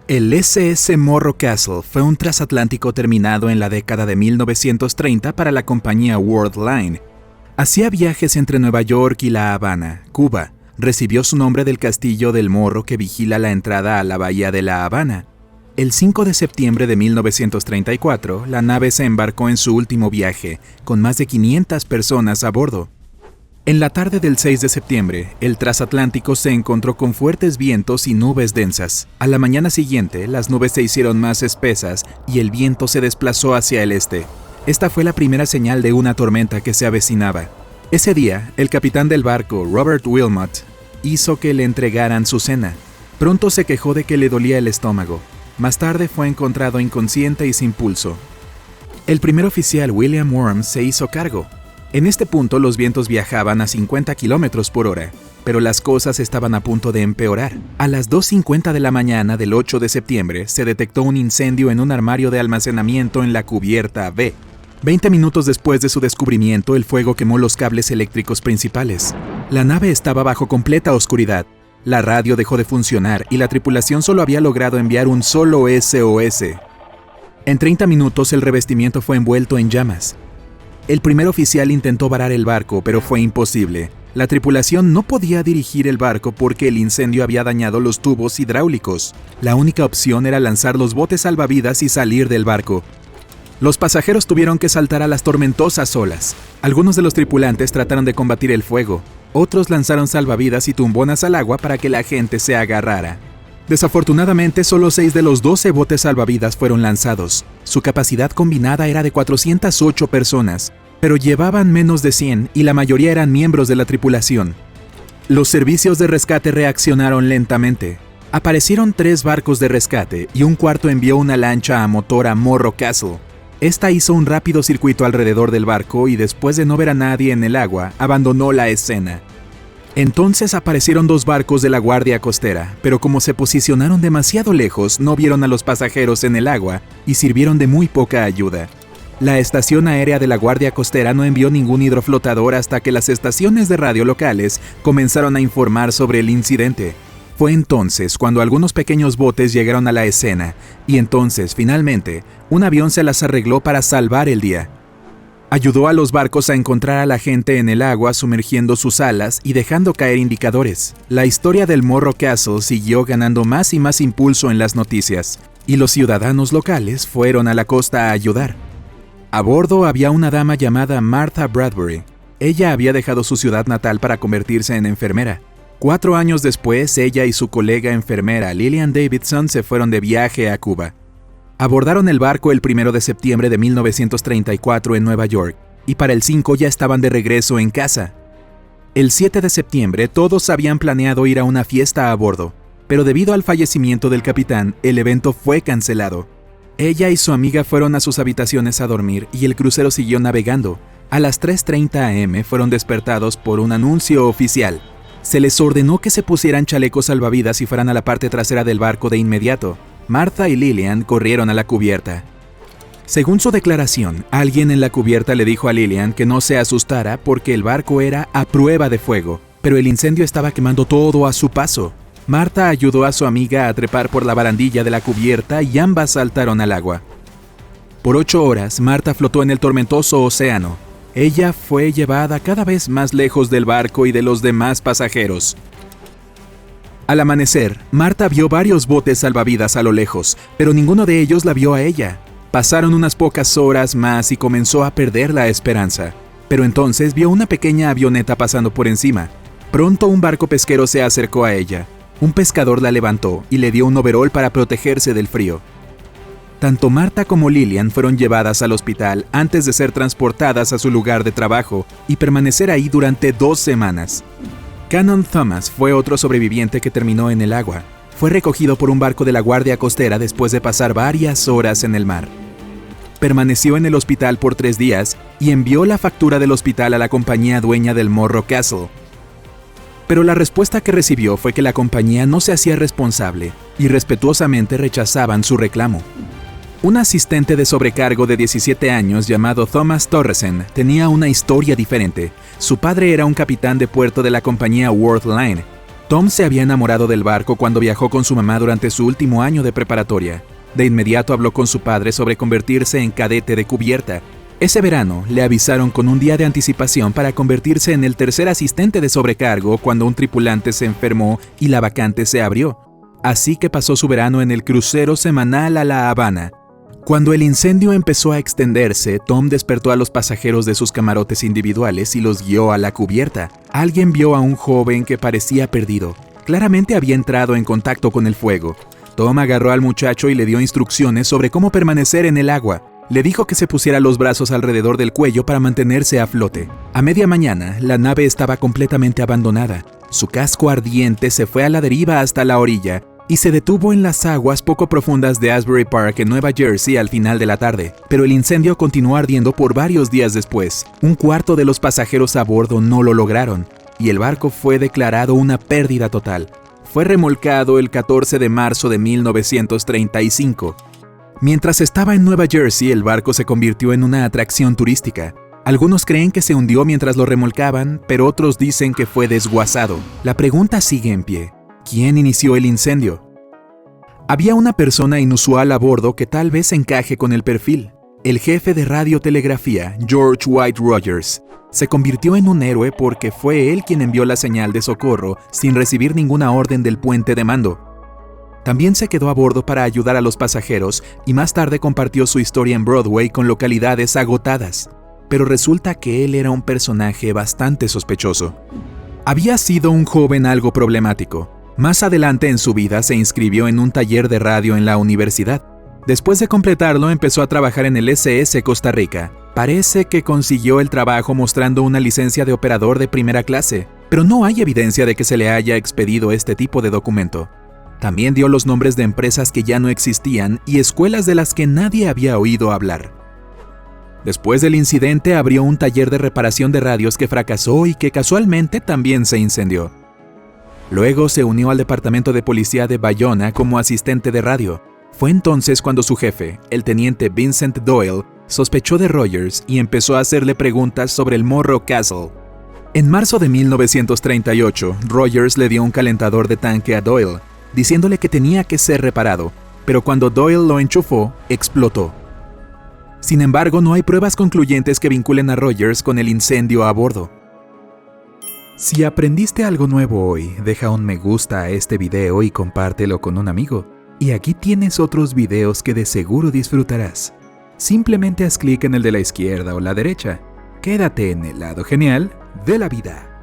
El SS Morro Castle fue un transatlántico terminado en la década de 1930 para la compañía World Line. Hacía viajes entre Nueva York y La Habana, Cuba. Recibió su nombre del castillo del Morro que vigila la entrada a la bahía de La Habana. El 5 de septiembre de 1934, la nave se embarcó en su último viaje, con más de 500 personas a bordo. En la tarde del 6 de septiembre, el transatlántico se encontró con fuertes vientos y nubes densas. A la mañana siguiente, las nubes se hicieron más espesas y el viento se desplazó hacia el este. Esta fue la primera señal de una tormenta que se avecinaba. Ese día, el capitán del barco, Robert Wilmot, hizo que le entregaran su cena. Pronto se quejó de que le dolía el estómago. Más tarde fue encontrado inconsciente y sin pulso. El primer oficial, William Worms, se hizo cargo. En este punto los vientos viajaban a 50 kilómetros por hora, pero las cosas estaban a punto de empeorar. A las 2:50 de la mañana del 8 de septiembre se detectó un incendio en un armario de almacenamiento en la cubierta B. 20 minutos después de su descubrimiento, el fuego quemó los cables eléctricos principales. La nave estaba bajo completa oscuridad. La radio dejó de funcionar y la tripulación solo había logrado enviar un solo SOS. En 30 minutos el revestimiento fue envuelto en llamas. El primer oficial intentó varar el barco, pero fue imposible. La tripulación no podía dirigir el barco porque el incendio había dañado los tubos hidráulicos. La única opción era lanzar los botes salvavidas y salir del barco. Los pasajeros tuvieron que saltar a las tormentosas olas. Algunos de los tripulantes trataron de combatir el fuego. Otros lanzaron salvavidas y tumbonas al agua para que la gente se agarrara. Desafortunadamente, solo 6 de los 12 botes salvavidas fueron lanzados. Su capacidad combinada era de 408 personas, pero llevaban menos de 100 y la mayoría eran miembros de la tripulación. Los servicios de rescate reaccionaron lentamente. Aparecieron 3 barcos de rescate y un cuarto envió una lancha a motor a Morro Castle. Esta hizo un rápido circuito alrededor del barco y después de no ver a nadie en el agua, abandonó la escena. Entonces aparecieron 2 barcos de la Guardia Costera, pero como se posicionaron demasiado lejos, no vieron a los pasajeros en el agua y sirvieron de muy poca ayuda. La estación aérea de la Guardia Costera no envió ningún hidroflotador hasta que las estaciones de radio locales comenzaron a informar sobre el incidente. Fue entonces cuando algunos pequeños botes llegaron a la escena, y entonces, finalmente, un avión se las arregló para salvar el día. Ayudó a los barcos a encontrar a la gente en el agua sumergiendo sus alas y dejando caer indicadores. La historia del Morro Castle siguió ganando más y más impulso en las noticias, y los ciudadanos locales fueron a la costa a ayudar. A bordo había una dama llamada Martha Bradbury. Ella había dejado su ciudad natal para convertirse en enfermera. 4 años después, ella y su colega enfermera Lillian Davidson se fueron de viaje a Cuba. Abordaron el barco el 1 de septiembre de 1934 en Nueva York, y para el 5 ya estaban de regreso en casa. El 7 de septiembre todos habían planeado ir a una fiesta a bordo, pero debido al fallecimiento del capitán, el evento fue cancelado. Ella y su amiga fueron a sus habitaciones a dormir y el crucero siguió navegando. A las 3:30 am fueron despertados por un anuncio oficial. Se les ordenó que se pusieran chalecos salvavidas y fueran a la parte trasera del barco de inmediato. Martha y Lillian corrieron a la cubierta. Según su declaración, alguien en la cubierta le dijo a Lillian que no se asustara porque el barco era a prueba de fuego, pero el incendio estaba quemando todo a su paso. Martha ayudó a su amiga a trepar por la barandilla de la cubierta y ambas saltaron al agua. Por 8 horas, Martha flotó en el tormentoso océano. Ella fue llevada cada vez más lejos del barco y de los demás pasajeros. Al amanecer, Martha vio varios botes salvavidas a lo lejos, pero ninguno de ellos la vio a ella. Pasaron unas pocas horas más y comenzó a perder la esperanza. Pero entonces vio una pequeña avioneta pasando por encima. Pronto un barco pesquero se acercó a ella. Un pescador la levantó y le dio un overol para protegerse del frío. Tanto Martha como Lillian fueron llevadas al hospital antes de ser transportadas a su lugar de trabajo y permanecer ahí durante 2 semanas. Cannon Thomas fue otro sobreviviente que terminó en el agua. Fue recogido por un barco de la Guardia Costera después de pasar varias horas en el mar. Permaneció en el hospital por 3 días y envió la factura del hospital a la compañía dueña del Morro Castle. Pero la respuesta que recibió fue que la compañía no se hacía responsable y respetuosamente rechazaban su reclamo. Un asistente de sobrecargo de 17 años llamado Thomas Torresen tenía una historia diferente. Su padre era un capitán de puerto de la compañía World Line. Tom se había enamorado del barco cuando viajó con su mamá durante su último año de preparatoria. De inmediato habló con su padre sobre convertirse en cadete de cubierta. Ese verano le avisaron con un día de anticipación para convertirse en el tercer asistente de sobrecargo cuando un tripulante se enfermó y la vacante se abrió. Así que pasó su verano en el crucero semanal a La Habana. Cuando el incendio empezó a extenderse, Tom despertó a los pasajeros de sus camarotes individuales y los guió a la cubierta. Alguien vio a un joven que parecía perdido. Claramente había entrado en contacto con el fuego. Tom agarró al muchacho y le dio instrucciones sobre cómo permanecer en el agua. Le dijo que se pusiera los brazos alrededor del cuello para mantenerse a flote. A media mañana, la nave estaba completamente abandonada. Su casco ardiente se fue a la deriva hasta la orilla y se detuvo en las aguas poco profundas de Asbury Park en Nueva Jersey al final de la tarde. Pero el incendio continuó ardiendo por varios días después. Un cuarto de los pasajeros a bordo no lo lograron y el barco fue declarado una pérdida total. Fue remolcado el 14 de marzo de 1935. Mientras estaba en Nueva Jersey, el barco se convirtió en una atracción turística. Algunos creen que se hundió mientras lo remolcaban, pero otros dicen que fue desguazado. La pregunta sigue en pie. ¿Quién inició el incendio? Había una persona inusual a bordo que tal vez encaje con el perfil. El jefe de radiotelegrafía, George White Rogers, se convirtió en un héroe porque fue él quien envió la señal de socorro sin recibir ninguna orden del puente de mando. También se quedó a bordo para ayudar a los pasajeros y más tarde compartió su historia en Broadway con localidades agotadas. Pero resulta que él era un personaje bastante sospechoso. Había sido un joven algo problemático. Más adelante en su vida se inscribió en un taller de radio en la universidad. Después de completarlo, empezó a trabajar en el SS Costa Rica. Parece que consiguió el trabajo mostrando una licencia de operador de primera clase, pero no hay evidencia de que se le haya expedido este tipo de documento. También dio los nombres de empresas que ya no existían y escuelas de las que nadie había oído hablar. Después del incidente abrió un taller de reparación de radios que fracasó y que casualmente también se incendió. Luego se unió al departamento de policía de Bayona como asistente de radio. Fue entonces cuando su jefe, el teniente Vincent Doyle, sospechó de Rogers y empezó a hacerle preguntas sobre el Morro Castle. En marzo de 1938, Rogers le dio un calentador de tanque a Doyle, diciéndole que tenía que ser reparado, pero cuando Doyle lo enchufó, explotó. Sin embargo, no hay pruebas concluyentes que vinculen a Rogers con el incendio a bordo. Si aprendiste algo nuevo hoy, deja un me gusta a este video y compártelo con un amigo. Y aquí tienes otros videos que de seguro disfrutarás. Simplemente haz clic en el de la izquierda o la derecha. Quédate en el lado genial de la vida.